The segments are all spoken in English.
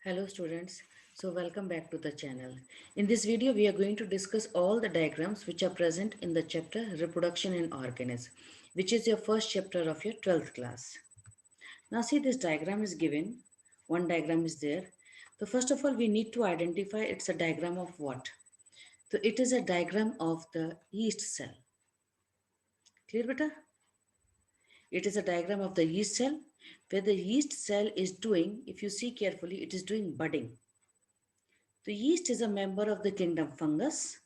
Hello students, so welcome back to the channel. In this video we are going to discuss all the diagrams which are present in the chapter Reproduction in Organisms, which is your first chapter of your 12th class. Now see, this diagram is given, one diagram is there. So first of all we need to identify it's a diagram of what? So it is a diagram of the yeast cell. Clear beta? It is a diagram of the yeast cell where the yeast cell is doing, if you see carefully, it is doing budding. The yeast is a member of the kingdom fungus,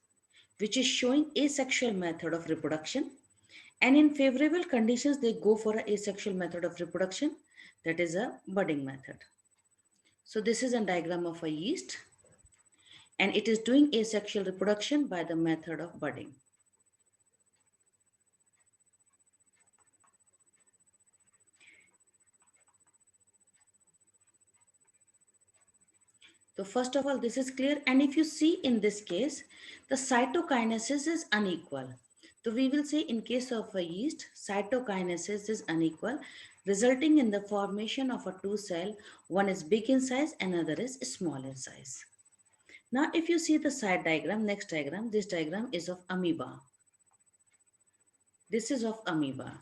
which is showing asexual method of reproduction. And in favorable conditions, they go for an asexual method of reproduction, that is a budding method. So this is a diagram of a yeast, and it is doing asexual reproduction by the method of budding. So first of all, this is clear. And if you see in this case, the cytokinesis is unequal. So we will say in case of a yeast, cytokinesis is unequal, resulting in the formation of a two cell. One is big in size, another is small in size. Now, if you see the side diagram, next diagram, this diagram is of amoeba. This is of amoeba.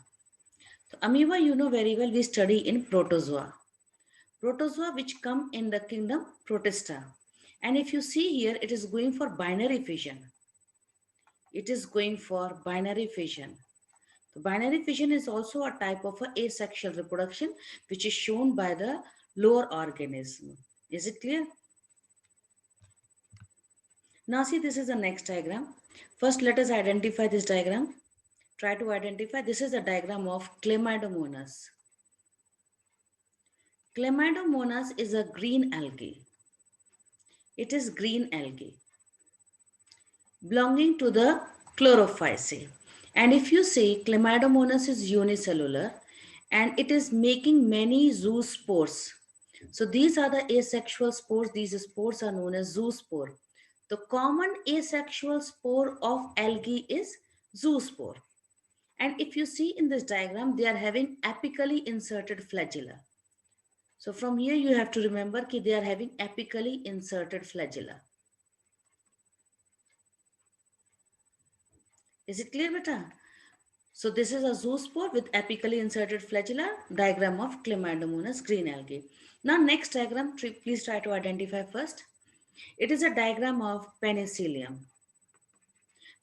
So amoeba, you know very well, we study in protozoa. Protozoa which come in the kingdom Protista. And if you see here, it is going for binary fission. It is going for binary fission. The binary fission is also a type of a asexual reproduction which is shown by the lower organism. Is it clear? Now see, this is the next diagram. First, let us identify this diagram. Try to identify. This is a diagram of Chlamydomonas. Chlamydomonas is a green algae. It is green algae belonging to the Chlorophyceae. And if you see, Chlamydomonas is unicellular and it is making many zoospores. So these are the asexual spores. These spores are known as zoospore. The common asexual spore of algae is zoospore. And if you see in this diagram, they are having apically inserted flagella. So from here you have to remember that they are having apically inserted flagella. Is it clear, beta? So this is a zoospore with apically inserted flagella, diagram of Chlamydomonas green algae. Now next diagram, please try to identify first. It is a diagram of Penicillium.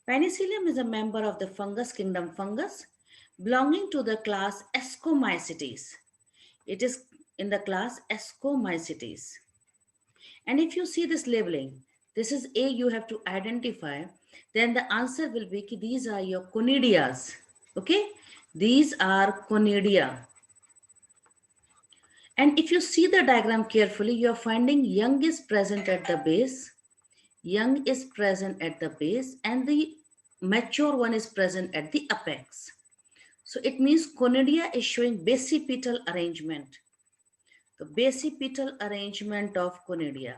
Penicillium is a member of the fungus kingdom fungus belonging to the class Ascomycetes. It is in the class Ascomycetes. And if you see this labeling, this is A, you have to identify, then the answer will be these are your conidias. Okay, these are conidia. And if you see the diagram carefully, you are finding young is present at the base, young is present at the base, and the mature one is present at the apex. So it means conidia is showing basipetal arrangement. The basipetal arrangement of conidia.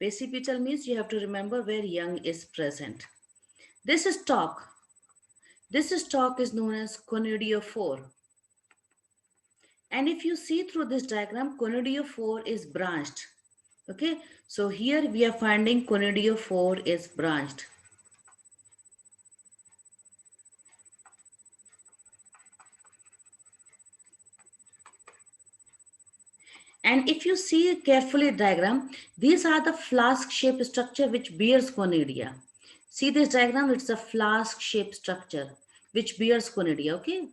Basipetal means you have to remember where young is present. This stalk is known as conidiophore. And if you see through this diagram, conidiophore is branched. Okay, so here we are finding conidiophore is branched. And if you see carefully diagram, these are the flask-shaped structure which bears conidia. See this diagram, it's a flask-shaped structure which bears conidia, okay?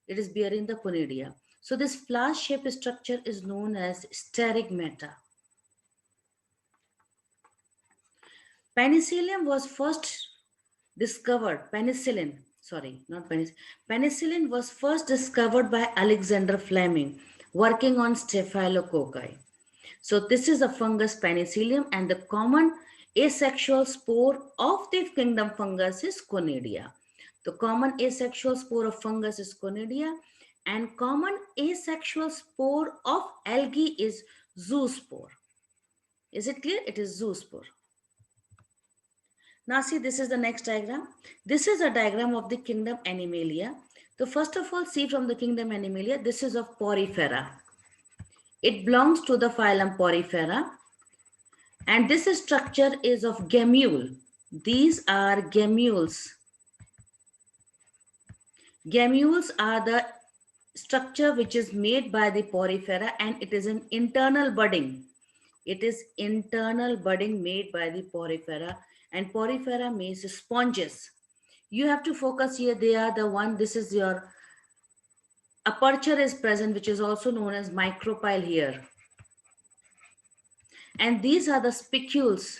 It is bearing the conidia. So this flask-shaped structure is known as sterigmata. Penicillium was first discovered, penicillin was first discovered by Alexander Fleming working on staphylococci. So this is a fungus Penicillium, and the common asexual spore of the kingdom fungus is conidia. The common asexual spore of fungus is conidia, and common asexual spore of algae is zoospore. Is it clear? It is zoospore. Now see, this is the next diagram. This is a diagram of the kingdom Animalia. So first of all, see from the kingdom Animalia, this is of Porifera. It belongs to the phylum Porifera. And this structure is of gamule. These are gamules. Gamules are the structure which is made by the porifera, and it is an internal budding. It is internal budding made by the porifera, and porifera means sponges. You have to focus here. They are the one, this is your aperture is present, which is also known as micropyle here. And these are the spicules.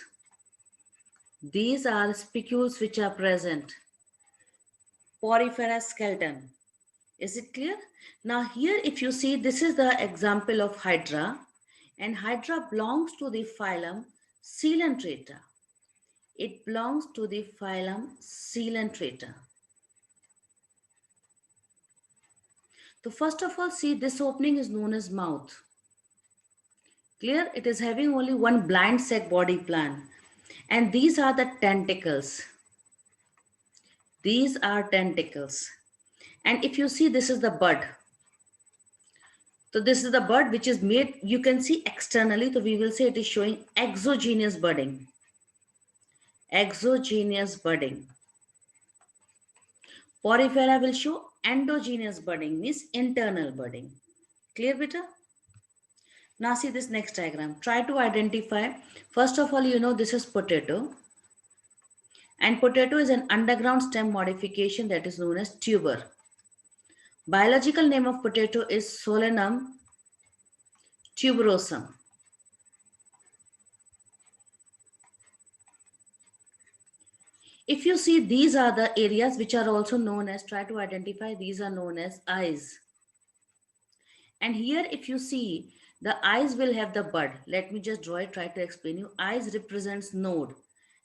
These are spicules which are present. Porifera skeleton. Is it clear? Now here if you see, this is the example of Hydra, and Hydra belongs to the phylum Coelenterata. It belongs to the phylum Coelenterata. So first of all, see, this opening is known as mouth. Clear? It is having only one blind sac body plan. And these are the tentacles. These are tentacles. And if you see, this is the bud. So this is the bud which is made, you can see externally. So we will say it is showing exogenous budding. Exogenous budding. Porifera will show endogenous budding, means internal budding. Clear, beta? Now see this next diagram. Try to identify. First of all, you know this is potato. And potato is an underground stem modification that is known as tuber. Biological name of potato is Solanum tuberosum. If you see, these are the areas which are also known as, try to identify, these are known as eyes. And here if you see, the eyes will have the bud. Let me just draw it, try to explain you. Eyes represents node.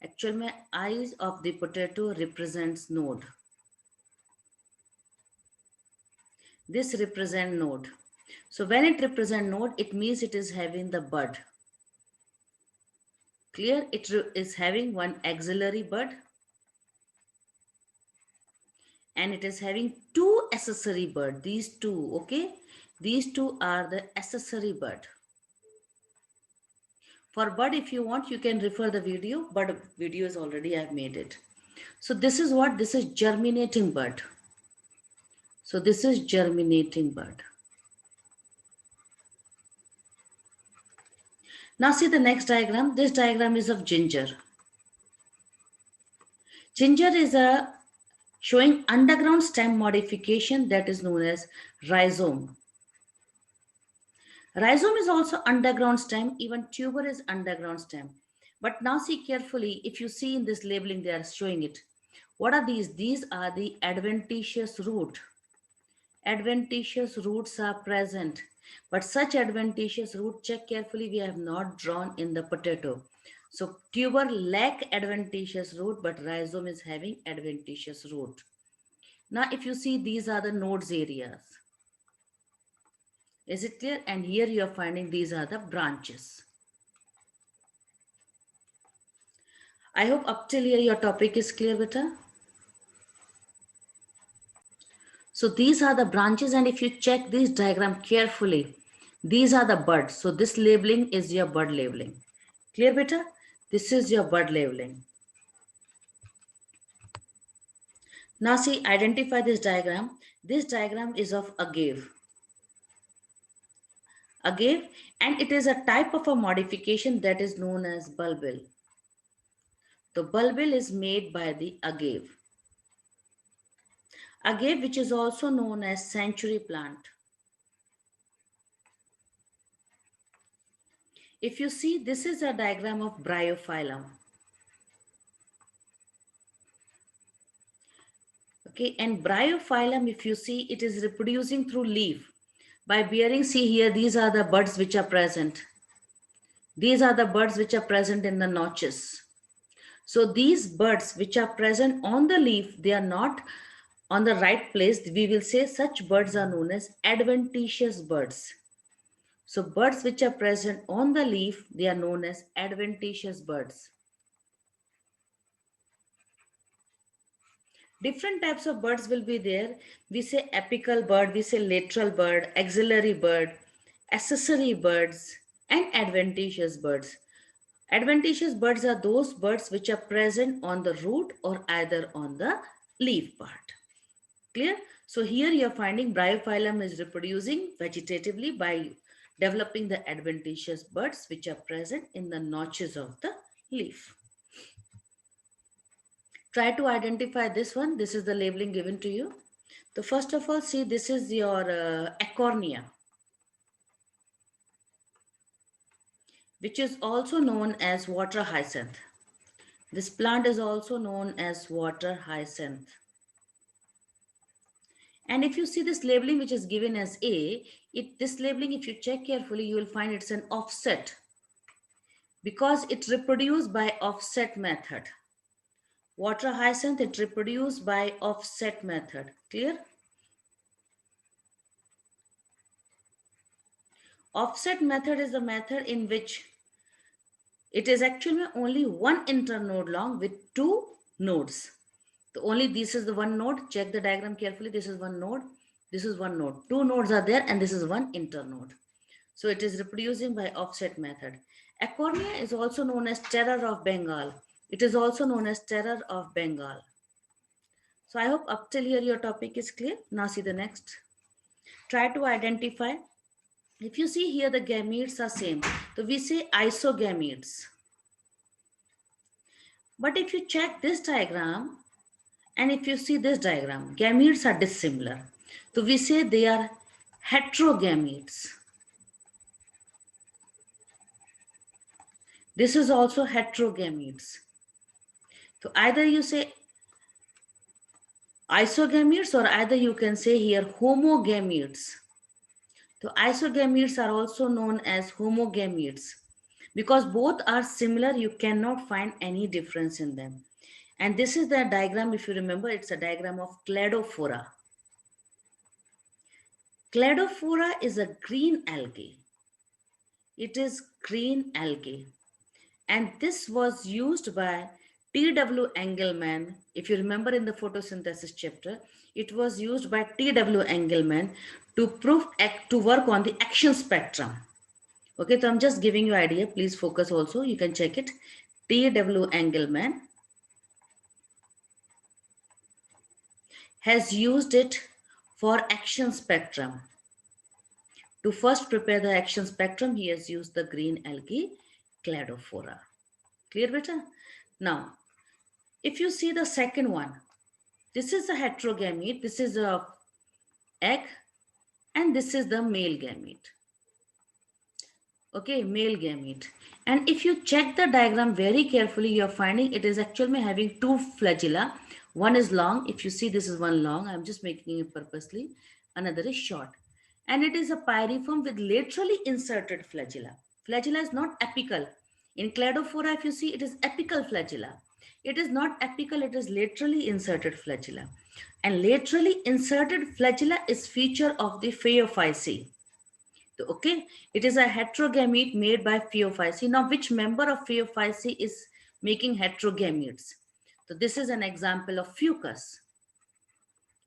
Actually, eyes of the potato represents node. This represent node. So when it represent node, it means it is having the bud. Clear? It is having one axillary bud. And it is having two accessory bud. These two, okay? These two are the accessory bud. For bud, if you want, you can refer the video, but video is already, I've made it. So this is what? This is germinating bud. So this is germinating bud. Now see the next diagram. This diagram is of ginger. Ginger is a showing underground stem modification that is known as rhizome. Rhizome is also underground stem, even tuber is underground stem. But now see carefully, if you see in this labeling, they are showing it. What are these? These are the adventitious root. Adventitious roots are present. But such adventitious root, check carefully, we have not drawn in the potato. So tuber lack adventitious root, but rhizome is having adventitious root. Now if you see, these are the nodes areas. Is it clear? And here you are finding these are the branches. I hope up till here your topic is clear, beta. So these are the branches, and if you check this diagram carefully, these are the buds. So this labeling is your bud labeling. Clear, beta? This is your bud labeling. Now see, identify this diagram. This diagram is of agave. Agave, and it is a type of a modification that is known as bulbil. The bulbil is made by the agave. Agave, which is also known as century plant. If you see, this is a diagram of bryophyllum. Okay, and bryophyllum, if you see, it is reproducing through leaf. By bearing, see here, these are the buds which are present. These are the buds which are present in the notches. So these buds which are present on the leaf, they are not on the right place. We will say such buds are known as adventitious buds. So buds which are present on the leaf, they are known as adventitious buds. Different types of buds will be there. We say apical bud, we say lateral bud, axillary bud, accessory buds, and adventitious buds. Adventitious buds are those buds which are present on the root or either on the leaf part. Clear? So here you are finding Bryophyllum is reproducing vegetatively by developing the adventitious buds which are present in the notches of the leaf. Try to identify this one. This is the labeling given to you. So first of all, see, this is your Acornia, which is also known as water hyacinth. This plant is also known as water hyacinth. And if you see this labeling which is given as A, this labeling, if you check carefully, you will find it's an offset because it reproduced by offset method. Water hyacinth, it reproduced by offset method. Clear? Offset method is the method in which it is actually only one internode long with two nodes. So only this is the one node. Check the diagram carefully. This is one node. This is one node. Two nodes are there and this is one internode. So it is reproducing by offset method. Acornia is also known as terror of Bengal. It is also known as terror of Bengal. So I hope up till here your topic is clear. Now see the next. Try to identify. If you see here the gametes are same. So we say isogametes. But if you check this diagram and if you see this diagram, gametes are dissimilar. So we say they are heterogametes. This is also heterogametes. So either you say isogametes or either you can say here homogametes. So isogametes are also known as homogametes because both are similar. You cannot find any difference in them. And this is the diagram. If you remember, it's a diagram of Cladophora. Cladophora is a green algae. It is green algae. And this was used by T.W. Engelmann. If you remember in the photosynthesis chapter, it was used by T.W. Engelmann to work on the action spectrum. Okay, so I'm just giving you idea. Please focus also. You can check it. T.W. Engelmann has used it for action spectrum. To first prepare the action spectrum, he has used the green algae Cladophora. Clear, beta? Now, if you see the second one, this is a heterogamete, this is a egg, and this is the male gamete. Okay, male gamete. And if you check the diagram very carefully, you're finding it is actually having two flagella. One is long. If you see, this is one long. I'm just making it purposely. Another is short. And it is a pyriform with laterally inserted flagella. Flagella is not apical. In Cladophora, if you see, it is apical flagella. It is not apical, it is laterally inserted flagella. And laterally inserted flagella is feature of the Phaeophyceae. Okay, it is a heterogamete made by Phaeophyceae. Now, which member of Phaeophyceae is making heterogametes? So this is an example of Fucus.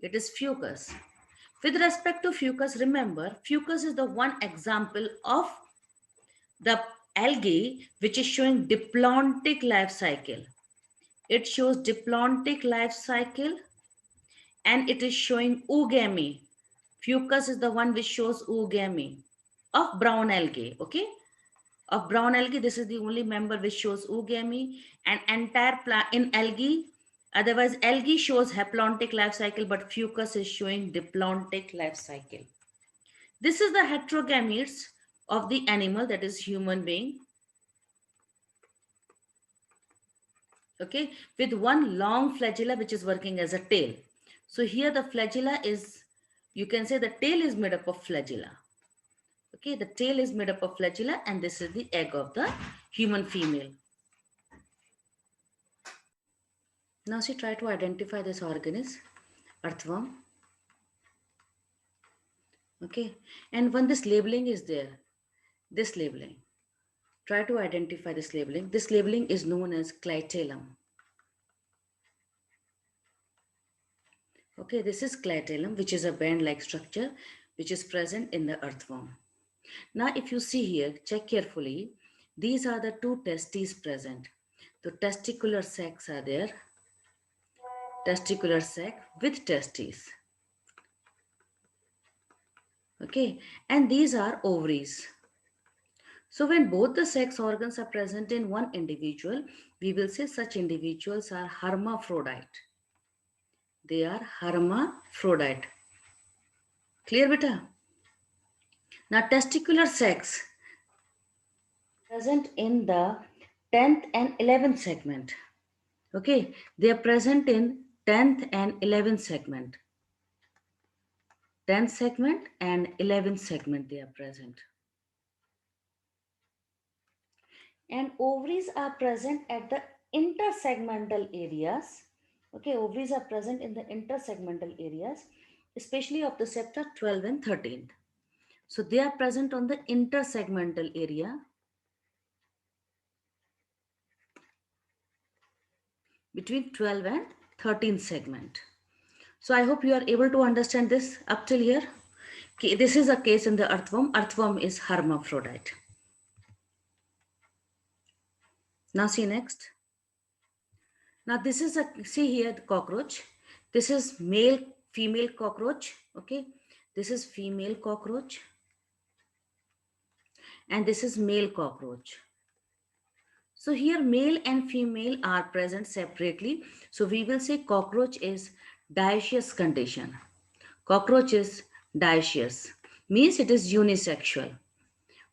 It is Fucus. With respect to Fucus, remember, Fucus is the one example of the algae which is showing diplontic life cycle. It shows diplontic life cycle and it is showing oogamy. Fucus is the one which shows oogamy of brown algae, okay? Of brown algae, this is the only member which shows oogamy, and entire plant in algae. Otherwise, algae shows haplontic life cycle, but Fucus is showing diplontic life cycle. This is the heterogametes of the animal, that is human being. Okay, with one long flagella which is working as a tail. So here the flagella is, you can say the tail is made up of flagella. Okay, the tail is made up of flagella and this is the egg of the human female. Now she try to identify this organism, earthworm. Okay, and when this labeling is there, this labeling, try to identify this labeling. This labeling is known as clitellum. Okay, this is clitellum, which is a band-like structure which is present in the earthworm. Now, if you see here, check carefully. These are the two testes present. The testicular sacs are there. Testicular sac with testes. Okay, and these are ovaries. So when both the sex organs are present in one individual, we will say such individuals are hermaphrodite. They are hermaphrodite. Clear, beta? Now, testicular sacs present in the 10th and 11th segment. Okay, they are present in 10th and 11th segment. 10th segment and 11th segment they are present. And ovaries are present at the intersegmental areas. Okay, ovaries are present in the intersegmental areas, especially of the septa 12 and 13. So they are present on the intersegmental area between 12 and 13 segment. So I hope you are able to understand this up till here. Okay, this is a case in the earthworm. Earthworm is hermaphrodite. Now see next. Now this is a, see here the cockroach. This is male, female cockroach. Okay. This is female cockroach. And this is male cockroach. So here male and female are present separately. So we will say cockroach is dioecious condition. Cockroach is dioecious. Means it is unisexual.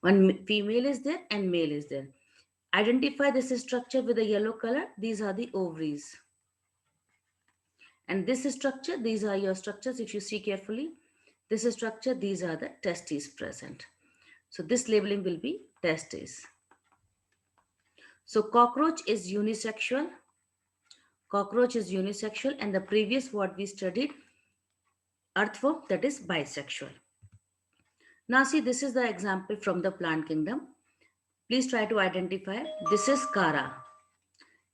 One female is there and male is there. Identify this structure with a yellow color. These are the ovaries. And this structure, these are your structures. If you see carefully, this structure, these are the testes present. So this labeling will be testes. So cockroach is unisexual. Cockroach is unisexual, and the previous what we studied, earthworm, that is bisexual. Now see, this is the example from the plant kingdom. Please try to identify. This is Chara.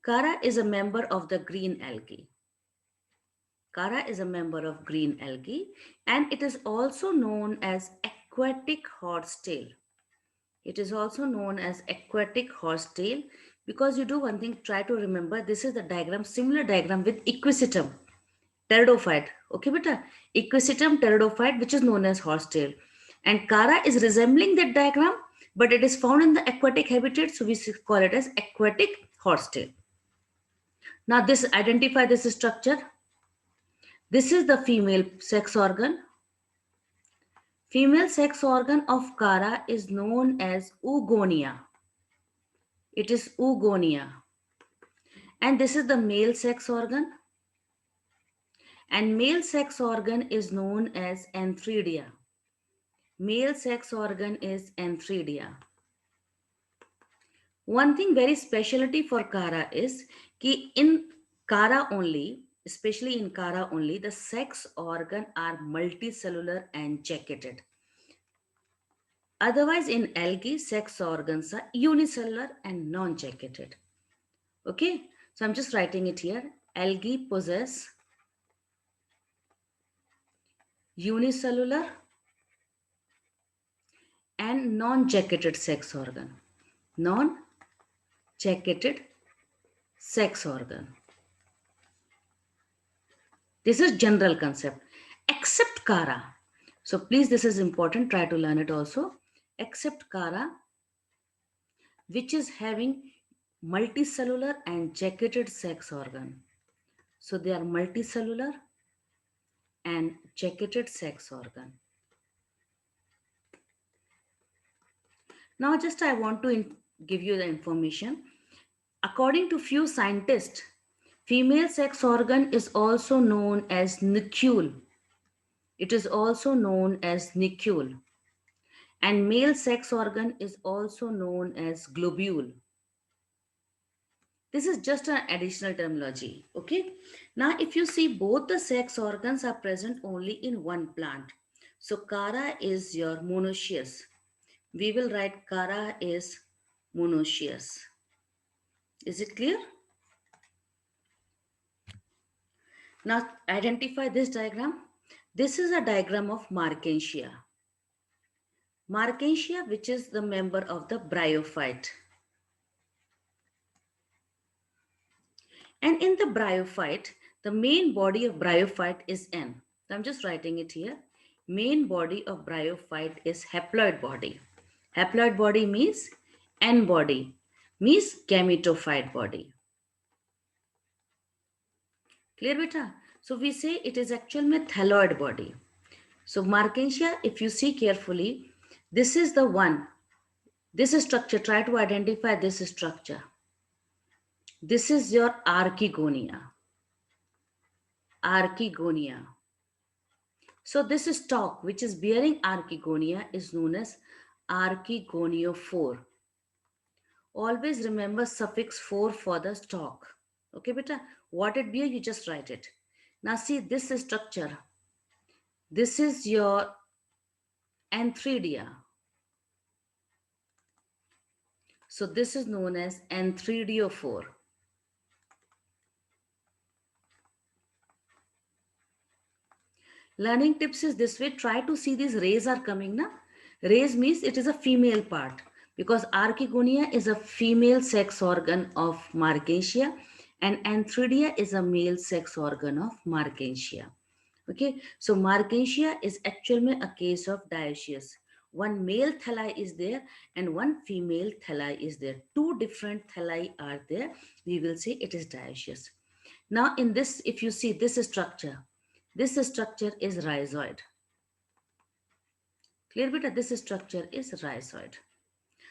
Chara is a member of the green algae. Chara is a member of green algae, and it is also known as aquatic horsetail. It is also known as aquatic horsetail because you do one thing, try to remember this is the diagram, similar diagram with equisetum, pteridophyte. Okay, beta? Equisetum, pteridophyte, which is known as horsetail. And Chara is resembling that diagram, but it is found in the aquatic habitat, so we call it as aquatic horsetail. Now this, identify this structure. This is the female sex organ. Female sex organ of Chara is known as oogonia. It is oogonia. And this is the male sex organ. And male sex organ is known as antheridia. Male sex organ is antheridia. One thing very specialty for Chara is कि in Chara only, especially in Chara only, the sex organ are multicellular and jacketed. Otherwise, in algae, sex organs are unicellular and non-jacketed. Okay, so I'm just writing it here. Algae possess unicellular and non-jacketed sex organ. Non-jacketed sex organ. This is general concept. Except Chara. So please, this is important. Try to learn it also. Except Chara, which is having multicellular and jacketed sex organ. So they are multicellular and jacketed sex organ. Now just I want to give you the information. According to few scientists, female sex organ is also known as nucleus. It is also known as nucleus. And male sex organ is also known as globule. This is just an additional terminology. Okay. Now, if you see, both the sex organs are present only in one plant. So Chara is your monoecious. We will write Chara is monoecious. Is it clear? Now identify this diagram. This is a diagram of Marchantia. Marchantia, which is the member of the bryophyte. And in the bryophyte, the main body of bryophyte is N. So I'm just writing it here. Main body of bryophyte is haploid body. Haploid body means N body, means gametophyte body. Clear beta? So we say it is actually a thalloid body. So Markensia, if you see carefully, this is the one. This structure, try to identify this structure. This is your archegonia. Archegonia. So this stalk which is bearing archegonia is known as archegoniophore. Always remember suffix 4 for the stalk. Okay, beta? What it bear, you just write it. Now see this structure. This is your antheridia. So this is known as antheridiophore. Learning tips is this way. Try to see these rays are coming. Na? Rays means it is a female part because archegonia is a female sex organ of Markensia and antheridia is a male sex organ of Markensia. Okay, so Markensia is actually a case of dioecious. One male thalli is there and one female thalli is there. Two different thalli are there. We will say it is dioecious. Now in this, if you see this structure is rhizoid. Clear beta? This structure is rhizoid.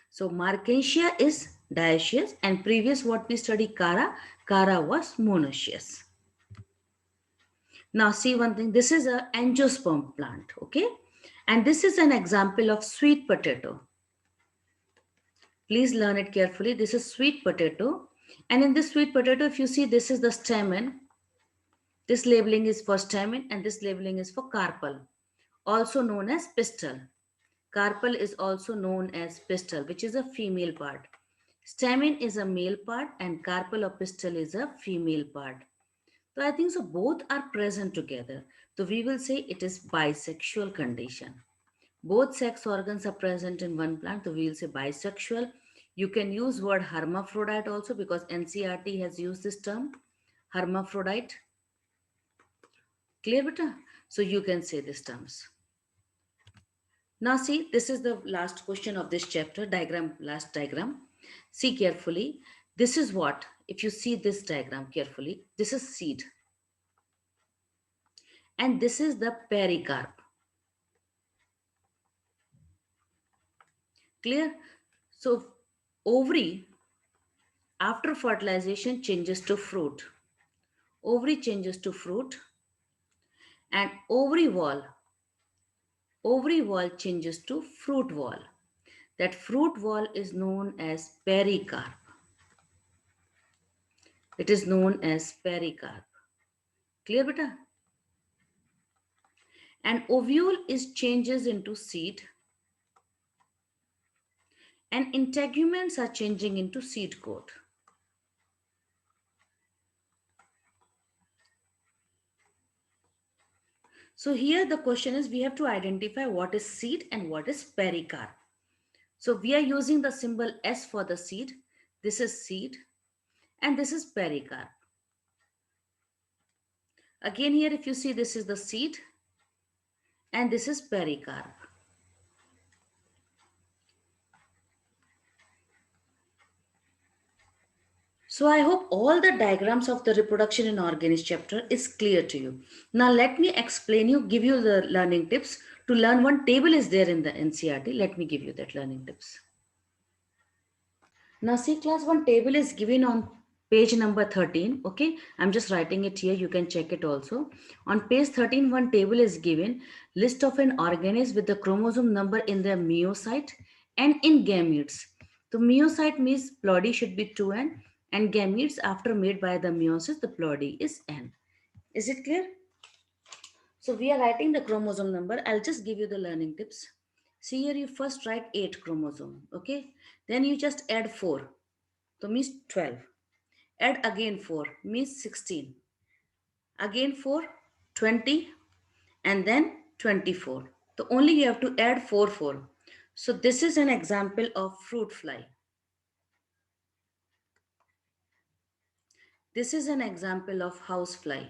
So Markensia is dioecious and previous what we studied Cara was monoecious. Now see one thing, this is a angiosperm plant, okay? And this is an example of sweet potato. Please learn it carefully. This is sweet potato. And in this sweet potato, if you see, this is the stamen. This labeling is for stamen and this labeling is for carpel, also known as pistil. Carpel is also known as pistil, which is a female part. Stamen is a male part and carpel or pistil is a female part. So I think so both are present together. So we will say it is bisexual condition. Both sex organs are present in one plant. So we will say bisexual. You can use word hermaphrodite also because NCRT has used this term, hermaphrodite. Clear beta? So you can say these terms. Now see, this is the last question of this chapter, last diagram. See carefully. This is what, if you see this diagram carefully, this is seed. And this is the pericarp. Clear? So ovary after fertilization changes to fruit. Ovary changes to fruit and ovary wall changes to fruit wall. That fruit wall is known as pericarp. It is known as pericarp. Clear beta? And ovule is changes into seed and integuments are changing into seed coat. So here the question is we have to identify what is seed and what is pericarp. So we are using the symbol S for the seed. This is seed and this is pericarp. Again here if you see this is the seed and this is pericarp. So I hope all the diagrams of the reproduction in organs chapter is clear to you. Now let me explain you, give you the learning tips. To learn one table is there in the NCRT. Let me give you that learning tips. Now see class, one table is given on page number 13. Okay, I'm just writing it here. You can check it also. On page 13, one table is given. List of an organism with the chromosome number in their meiocyte and in gametes. So meiocyte means ploidy should be 2n and gametes after made by the meiosis, the ploidy is n. Is it clear? So we are writing the chromosome number. I'll just give you the learning tips. See here, you first write 8 chromosome. Okay, then you just add 4. So means 12. Add again 4 means 16. Again 4, 20 and then 24. So only you have to add 4, 4. So this is an example of fruit fly. This is an example of housefly.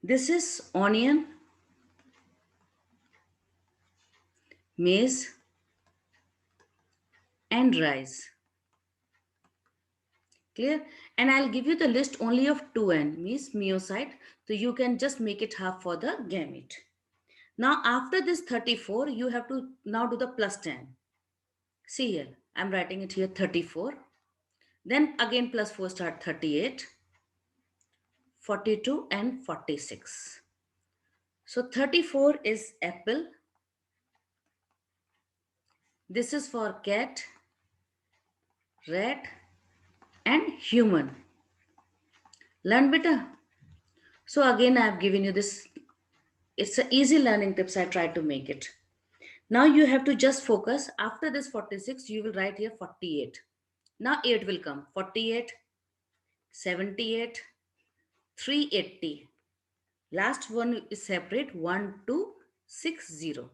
This is onion, maize, and rice. Clear? And I'll give you the list only of 2n, means meiocyte. So you can just make it half for the gamete. Now after this 34, you have to now do the plus 10. See here, I'm writing it here 34. Then again plus 4 start 38, 42 and 46. So 34 is apple. This is for cat, rat and human. Learn beta. So again I have given you this. It's an easy learning tips. I try to make it. Now you have to just focus. After this 46, you will write here 48. Now 8 will come. 48, 78, 380. Last one is separate 1260.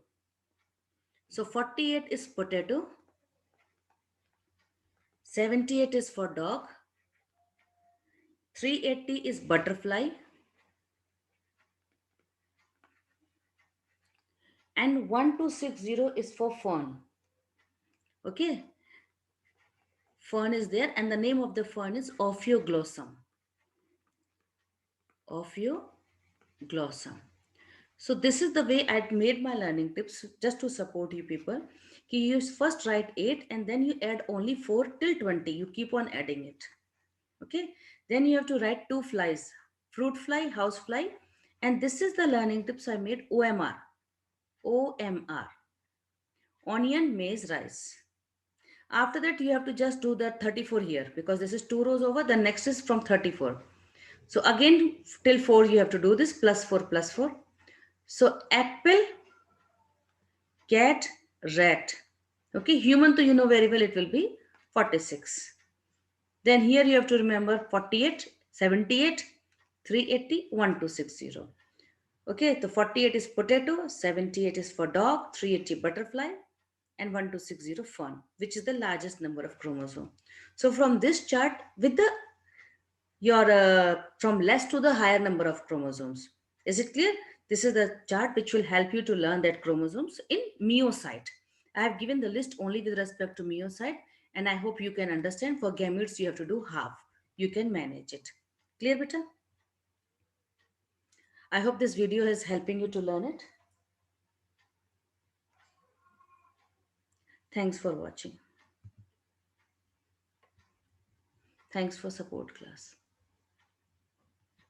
So 48 is potato, 78 is for dog, 380 is butterfly, and 1260 is for fern. Okay, fern is there, and the name of the fern is Ophioglossum. Ophioglossum. So this is the way I made my learning tips just to support you people. You first write 8 and then you add only 4 till 20. You keep on adding it. Okay. Then you have to write 2 flies, fruit fly, house fly. And this is the learning tips I made OMR. OMR. Onion, maize, rice. After that, you have to just do the 34 here because this is 2 rows over. The next is from 34. So again, till 4, you have to do this plus 4 plus 4. So apple, cat, rat. Okay, human to you know very well it will be 46. Then here you have to remember 48, 78, 380, 1260. Okay, the 48 is potato, 78 is for dog, 380 butterfly, and 1260 fern, which is the largest number of chromosome. So from this chart, with the your from less to the higher number of chromosomes. Is it clear? This is the chart which will help you to learn that chromosomes in meiocyte. I have given the list only with respect to meiocyte, and I hope you can understand. For gametes, you have to do half. You can manage it. Clear, beta? I hope this video is helping you to learn it. Thanks for watching. Thanks for support, class.